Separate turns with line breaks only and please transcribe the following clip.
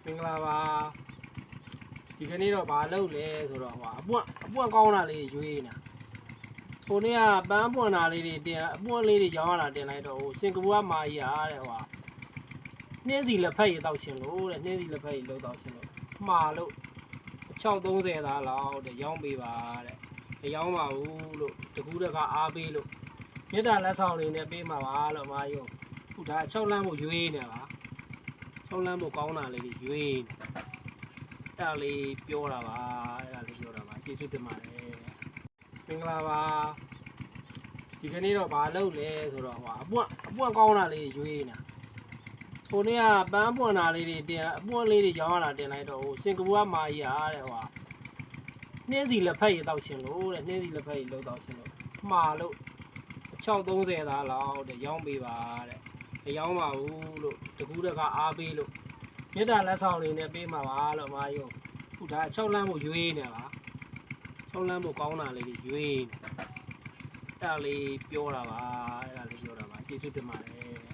မင်္ဂလာပါဒီကနေ့တော့ဘာလုပ်လဲဆိုတော့အပွန့်ကောင်းတာလေးရွေးနေတာဟိုနေ့ကပန်းပွန့်တာလေးတွေတင်အပွန့်လေးတွေရောင်းရတာတင်လိုက်တော့ဟိုစင်ကာပူကမာကြီးအားတဲ့နှင်းစီလက်ဖက်ရည်တောက်ချင်လို့တဲ့နှင်းစီလက်ဖက်ရည်လောက်တောက်ချင်လို့မှာလို့630သားလောက်တဲ့ရောင်းပေးပါတဲ့မရောင်းပါဘူးလို့တကူးတကအားပေးလို့မြတ်တာလက်ဆောင်လေးနဲ့ပေးမှာပါလို့မာကြီးခုဒါ6လမ်းဖို့ရွေးနေပါ6လမ်းဖို့ကောင်းတာလေးတွေရွေးနေအဲ့ဒါလေးပြောတာပါကျေးဇူးတင်ပါတယ်မင်္ဂလာပါဒီကနေ့တော့ဘာလုပ်လဲဆိုတော့အပွန့်ကောင်းတာလေးရွေးနေတာဟိုနေ့ကပန်းပွန့်တာလေးတွေတင်အပွန့်လေးတွေရောင်းရတာတင်လိုက်တော့ဟိုစင်ကာပူကမာကြီးအားတဲ့နှင်းစီလက်ဖက်ရည်တောက်ချင်လို့တဲ့နှင်းစီလက်ဖက်ရည်လောက်တောက်ချင်လို့မှာလို့630သားလောက်တဲ့ရောင်းပေးပါတဲ့မရောင်းပါဘူးလို့တကူးတကအားပေးလို့မြတ်တာလက်ဆောင်လေးနဲ့ပေးမှာပါလို့မာကြီးခုဒါ6လမ်းဖို့ရွေးနေပါ6လမ်းဖို့ကောင်းတာလေးတွေရွေးနေအဲ့ဒါလေးပြောတာပါကျေးဇူးတင်ပါတယ်